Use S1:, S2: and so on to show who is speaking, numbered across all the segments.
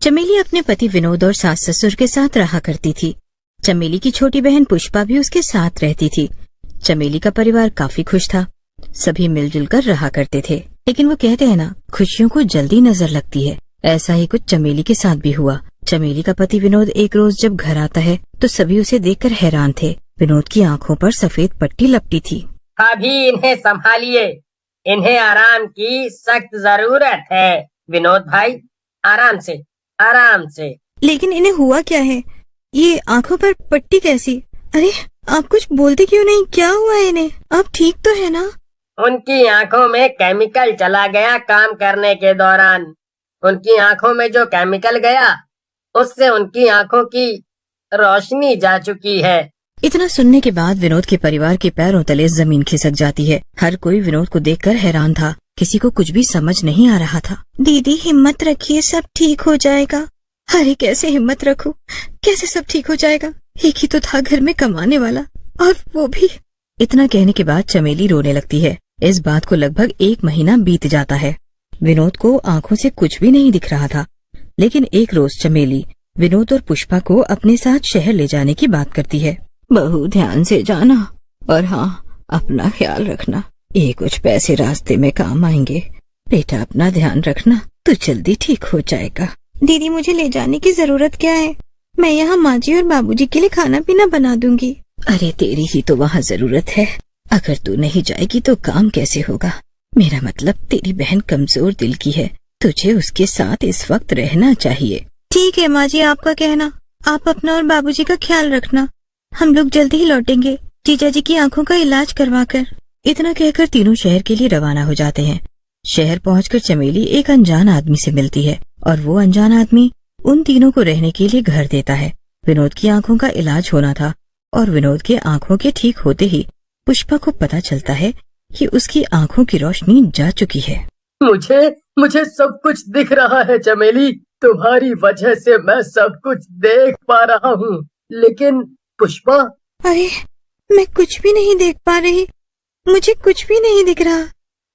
S1: चमेली अपने पति विनोद और सास ससुर के साथ रहा करती थी। चमेली की छोटी बहन पुष्पा भी उसके साथ रहती थी। चमेली का परिवार काफी खुश था। सभी मिलजुल कर रहा करते थे। लेकिन वो कहते हैं ना, खुशियों को जल्दी नजर लगती है। ऐसा ही कुछ चमेली के साथ भी हुआ। चमेली का पति विनोद एक रोज जब घर आता है तो सभी उसे देखकर हैरान थे। विनोद की आंखों पर सफेद पट्टी लपटी थी।
S2: अभी इन्हें संभालिए, इन्हें आराम की सख्त जरूरत है। विनोद भाई, आराम से आराम से।
S1: लेकिन इन्हें हुआ क्या है? ये आंखों पर पट्टी कैसी? अरे आप कुछ बोलते क्यों नहीं? क्या हुआ इन्हें? आप ठीक तो है ना?
S2: उनकी आंखों में केमिकल चला गया काम करने के दौरान। उनकी आंखों में जो केमिकल गया उससे उनकी आंखों की रोशनी जा चुकी है।
S1: इतना सुनने के बाद विनोद के परिवार के पैरों तले जमीन खिसक जाती है। हर कोई विनोद को देखकर हैरान था। किसी को कुछ भी समझ नहीं आ रहा था। दीदी हिम्मत रखिए, सब ठीक हो जाएगा। अरे कैसे हिम्मत रखूं? कैसे सब ठीक हो जाएगा? एक ही तो था घर में कमाने वाला, और वो भी। इतना कहने के बाद चमेली रोने लगती है। इस बात को लगभग 1 महीना बीत जाता है। विनोद को आंखों से कुछ भी नहीं दिख रहा था। लेकिन एक रोज चमेली विनोद और पुष्पा को अपने साथ शहर ले जाने की बात करती है। बहू ध्यान से जाना, और हाँ अपना ख्याल रखना। ये कुछ पैसे रास्ते में काम आएंगे। बेटा अपना ध्यान रखना, तो जल्दी ठीक हो जाएगा। दीदी मुझे ले जाने की जरूरत क्या है? मैं यहाँ माँ जी और बाबूजी के लिए खाना पीना बना दूंगी। अरे तेरी ही तो वहाँ जरूरत है। अगर तू नहीं जाएगी तो काम कैसे होगा? मेरा मतलब तेरी बहन कमजोर दिल की है, तुझे उसके साथ इस वक्त रहना चाहिए। ठीक है माँ जी, आपका कहना। आप अपना और बाबूजी का ख्याल रखना। हम लोग जल्दी ही लौटेंगे जीजा जी की आंखों का इलाज करवा कर। इतना कहकर तीनों शहर के लिए रवाना हो जाते हैं। शहर पहुंचकर चमेली एक अनजान आदमी से मिलती है और वो अनजान आदमी उन तीनों को रहने के लिए घर देता है। विनोद की आंखों का इलाज होना था और विनोद के आंखों के ठीक होते ही पुष्पा को पता चलता है कि उसकी आंखों की रोशनी जा चुकी है।
S2: मुझे सब कुछ दिख रहा है चमेली। तुम्हारी वजह से मैं सब कुछ देख पा रहा हूँ। लेकिन पुष्पा,
S1: अरे मैं कुछ भी नहीं देख पा रही। मुझे कुछ भी नहीं दिख रहा।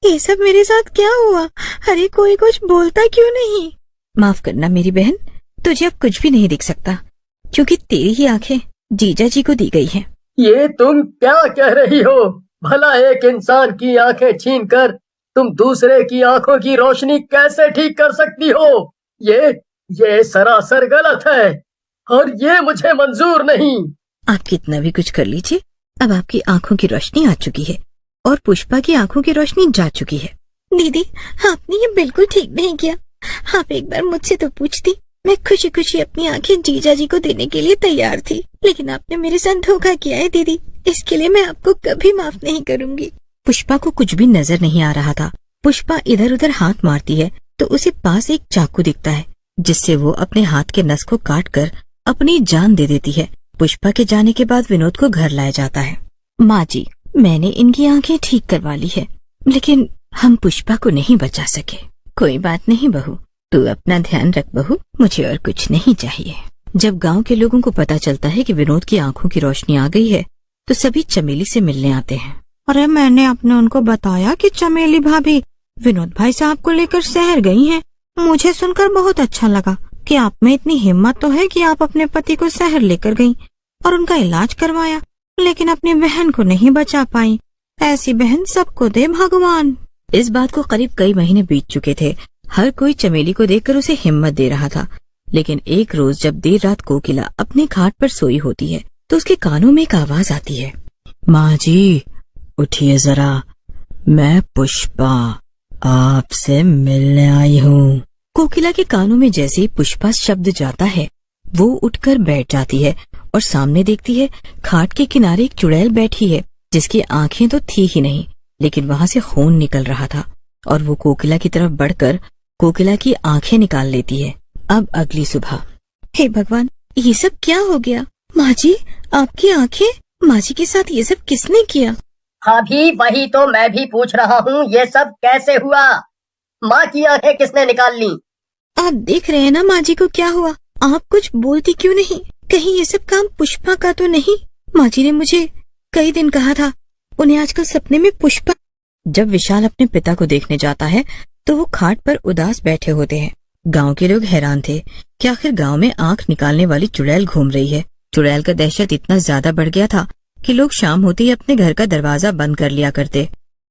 S1: ये सब मेरे साथ क्या हुआ? अरे कोई कुछ बोलता क्यों नहीं? माफ करना मेरी बहन, तुझे अब कुछ भी नहीं दिख सकता, क्योंकि तेरी ही आंखें जीजा जी को दी गई हैं।
S2: ये तुम क्या कह रही हो? भला एक इंसान की आंखें छीनकर तुम दूसरे की आंखों की रोशनी कैसे ठीक कर सकती हो? ये सरासर गलत है और ये मुझे मंजूर नहीं।
S1: आप कितना भी कुछ कर लीजिए, अब आपकी आंखों की रोशनी आ चुकी है और पुष्पा की आंखों की रोशनी जा चुकी है। दीदी आपने ये बिल्कुल ठीक नहीं किया। आप एक बार मुझसे तो पूछती। मैं खुशी खुशी अपनी आंखें जीजा जी को देने के लिए तैयार थी, लेकिन आपने मेरे साथ धोखा किया है दीदी। इसके लिए मैं आपको कभी माफ नहीं करूंगी। पुष्पा को कुछ भी नजर नहीं आ रहा था। पुष्पा इधर उधर हाथ मारती है तो उसे पास एक चाकू दिखता है, जिससे वो अपने हाथ के नस को काट कर अपनी जान दे देती है। पुष्पा के जाने के बाद विनोद को घर लाया जाता है। माँ जी, मैंने इनकी आंखें ठीक करवा ली है, लेकिन हम पुष्पा को नहीं बचा सके। कोई बात नहीं बहू, तू अपना ध्यान रख बहू, मुझे और कुछ नहीं चाहिए। जब गांव के लोगों को पता चलता है कि विनोद की आंखों की रोशनी आ गई है तो सभी चमेली से मिलने आते हैं। अरे मैंने अपने उनको बताया कि चमेली भाभी विनोद भाई साहब को लेकर शहर गई हैं। मुझे सुनकर बहुत अच्छा लगा कि आप में इतनी हिम्मत तो है कि आप अपने पति को शहर लेकर गईं और उनका इलाज करवाया, लेकिन अपनी बहन को नहीं बचा पाई। ऐसी बहन सबको दे भगवान। इस बात को करीब कई महीने बीत चुके थे। हर कोई चमेली को देखकर उसे हिम्मत दे रहा था। लेकिन एक रोज जब देर रात कोकिला अपने खाट पर सोई होती है तो उसके कानों में एक आवाज आती है। माँ जी उठिए जरा, मैं पुष्पा आपसे मिलने आई हूँ। कोकिला के कानों में जैसे ही पुष्पा शब्द जाता है वो उठकर बैठ जाती है और सामने देखती है खाट के किनारे एक चुड़ैल बैठी है, जिसकी आंखें तो थी ही नहीं, लेकिन वहां से खून निकल रहा था और वो कोकिला की तरफ बढ़कर कोकिला की आंखें निकाल लेती है। अब अगली सुबह, हे भगवान, ये सब क्या हो गया? माँ जी आपकी आंखें, माँ जी के साथ ये सब किसने किया?
S2: अभी वही तो मैं भी पूछ रहा हूँ, ये सब कैसे हुआ? माँ की आंखें किसने निकाल ली?
S1: आप देख रहे हैं ना माँ जी को क्या हुआ। आप कुछ बोलती क्यों नहीं? कहीं ये सब काम पुष्पा का तो नहीं? माँ जी ने मुझे कई दिन कहा था, उन्हें आजकल सपने में पुष्पा। जब विशाल अपने पिता को देखने जाता है तो वो खाट पर उदास बैठे होते हैं। गांव के लोग हैरान थे कि आखिर गांव में आंख निकालने वाली चुड़ैल घूम रही है। चुड़ैल का दहशत इतना ज्यादा बढ़ गया था कि लोग शाम होते ही अपने घर का दरवाजा बंद कर लिया करते।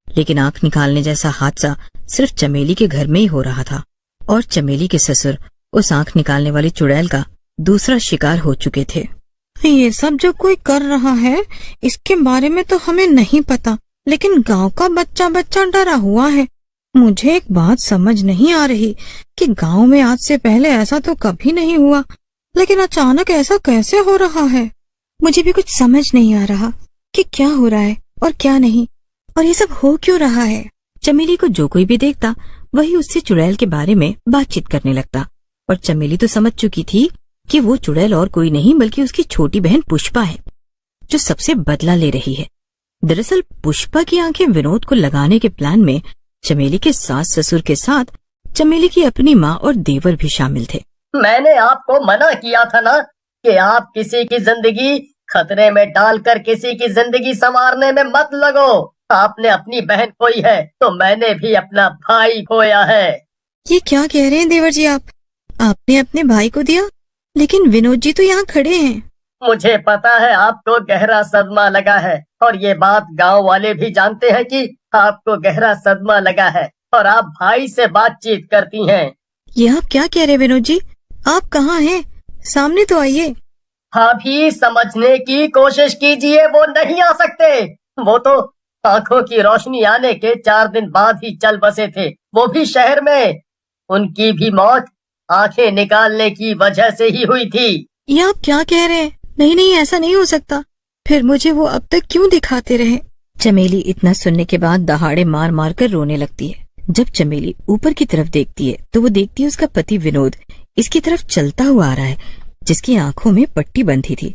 S1: लेकिन आंख निकालने जैसा हादसा सिर्फ चमेली के घर में ही हो रहा था और चमेली के ससुर उस आंख निकालने वाली चुड़ैल का दूसरा शिकार हो चुके थे। ये सब जो कोई कर रहा है इसके बारे में तो हमें नहीं पता, लेकिन गांव का बच्चा बच्चा डरा हुआ है। मुझे एक बात समझ नहीं आ रही कि गांव में आज से पहले ऐसा तो कभी नहीं हुआ, लेकिन अचानक ऐसा कैसे हो रहा है। मुझे भी कुछ समझ नहीं आ रहा कि क्या हो रहा है और क्या नहीं, और ये सब हो क्यों रहा है। चमेली को जो कोई भी देखता वही उससे चुड़ैल के बारे में बातचीत करने लगता, और चमेली तो समझ चुकी थी कि वो चुड़ैल और कोई नहीं बल्कि उसकी छोटी बहन पुष्पा है, जो सबसे बदला ले रही है। दरअसल पुष्पा की आंखें विनोद को लगाने के प्लान में चमेली के सास ससुर के साथ चमेली की अपनी माँ और देवर भी शामिल थे।
S2: मैंने आपको मना किया था ना कि आप किसी की जिंदगी खतरे में डालकर किसी की जिंदगी संवारने में मत लगो। आपने अपनी बहन खोई है तो मैंने भी अपना भाई खोया है।
S1: ये क्या कह रहे हैं देवर जी आप? आपने अपने भाई को दिया, लेकिन विनोद जी तो यहाँ खड़े हैं।
S2: मुझे पता है आपको गहरा सदमा लगा है, और ये बात गांव वाले भी जानते हैं कि आपको गहरा सदमा लगा है और आप भाई से बातचीत करती हैं।
S1: ये आप क्या कह रहे हैं विनोद जी? आप कहाँ हैं? सामने तो आइए।
S2: अभी समझने की कोशिश कीजिए, वो नहीं आ सकते। वो तो आंखों की रोशनी आने के 4 दिन बाद ही चल बसे थे, वो भी शहर में। उनकी भी मौत आंखें निकालने की वजह से ही हुई थी।
S1: ये आप क्या कह रहे हैं? नहीं नहीं, ऐसा नहीं हो सकता। फिर मुझे वो अब तक क्यों दिखाते रहे? चमेली इतना सुनने के बाद दहाड़े मार मार कर रोने लगती है। जब चमेली ऊपर की तरफ देखती है तो वो देखती है उसका पति विनोद इसकी तरफ चलता हुआ आ रहा है, जिसकी आंखों में पट्टी बंधी थी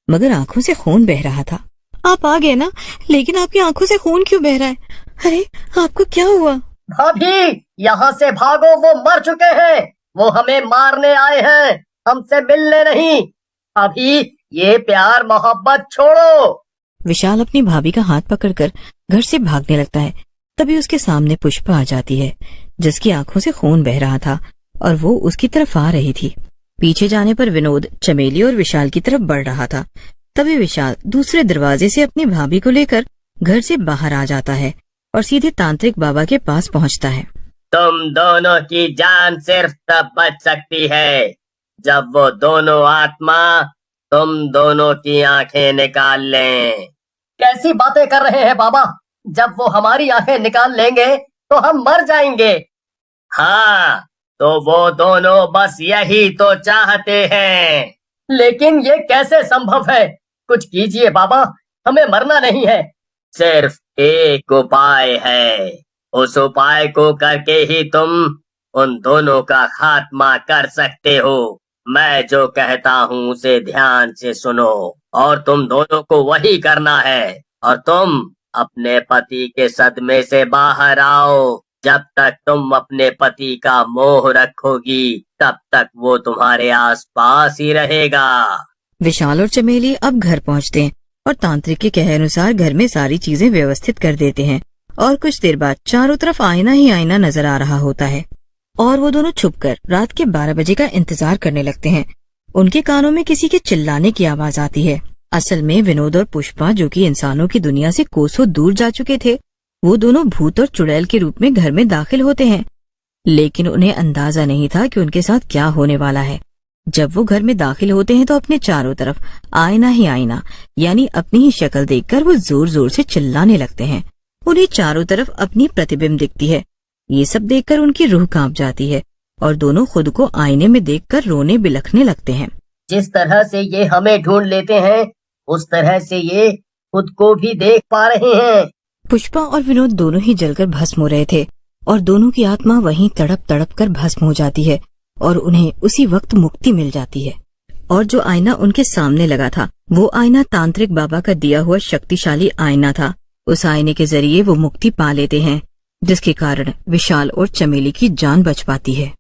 S1: मगर आंखों से खून बह रहा था। आप आ गए ना, लेकिन आपकी आंखों से खून क्यों बह रहा है? अरे आपको क्या हुआ?
S2: भाभी यहाँ से भागो, वो मर चुके हैं। वो हमें मारने आए हैं, हमसे मिलने नहीं। अभी ये प्यार मोहब्बत छोड़ो।
S1: विशाल अपनी भाभी का हाथ पकड़कर घर से भागने लगता है। तभी उसके सामने पुष्पा आ जाती है, जिसकी आंखों से खून बह रहा था और वो उसकी तरफ आ रही थी। पीछे जाने पर विनोद चमेली और विशाल की तरफ बढ़ रहा था। तभी विशाल दूसरे दरवाजे से अपनी भाभी को लेकर घर से बाहर आ जाता है और सीधे तांत्रिक बाबा के पास पहुंचता है।
S2: तुम दोनों की जान सिर्फ तब बच सकती है जब वो दोनों आत्मा तुम दोनों की आंखें निकाल लें। कैसी बातें कर रहे हैं बाबा? जब वो हमारी आंखें निकाल लेंगे तो हम मर जाएंगे। हाँ, तो वो दोनों बस यही तो चाहते हैं। लेकिन ये कैसे संभव है? कुछ कीजिए बाबा, हमें मरना नहीं है। सिर्फ एक उपाय है, उस उपाय को करके ही तुम उन दोनों का खात्मा कर सकते हो। मैं जो कहता हूँ उसे ध्यान से सुनो, और तुम दोनों को वही करना है। और तुम अपने पति के सदमे से बाहर आओ। जब तक तुम अपने पति का मोह रखोगी तब तक वो तुम्हारे आसपास ही रहेगा।
S1: विशाल और चमेली अब घर पहुंचते हैं और तांत्रिक के कहे अनुसार घर में सारी चीजें व्यवस्थित कर देते हैं। और कुछ देर बाद चारों तरफ आईना ही आईना नजर आ रहा होता है और वो दोनों छुपकर रात के 12 बजे का इंतजार करने लगते हैं। उनके कानों में किसी के चिल्लाने की आवाज आती है। असल में विनोद और पुष्पा, जो कि इंसानों की दुनिया से कोसों दूर जा चुके थे, वो दोनों भूत और चुड़ैल के रूप में घर में दाखिल होते हैं। लेकिन उन्हें अंदाजा नहीं था कि उनके साथ क्या होने वाला है। जब वो घर में दाखिल होते हैं तो अपने चारों तरफ आईना ही आईना यानी अपनी ही शक्ल देखकर वो जोर जोर से चिल्लाने लगते हैं। उन्हें चारों तरफ अपनी प्रतिबिंब दिखती है। ये सब देखकर उनकी रूह कांप जाती है और दोनों खुद को आईने में देखकर रोने बिलखने लगते हैं।
S2: जिस तरह से ये हमें ढूंढ लेते हैं उस तरह से ये खुद को भी देख पा रहे हैं।
S1: पुष्पा और विनोद दोनों ही जलकर भस्म हो रहे थे और दोनों की आत्मा वहीं तड़प तड़प कर भस्म हो जाती है और उन्हें उसी वक्त मुक्ति मिल जाती है। और जो आईना उनके सामने लगा था वो आईना तांत्रिक बाबा का दिया हुआ शक्तिशाली आईना था। उस आईने के जरिए वो मुक्ति पा लेते हैं, जिसके कारण विशाल और चमेली की जान बच पाती है।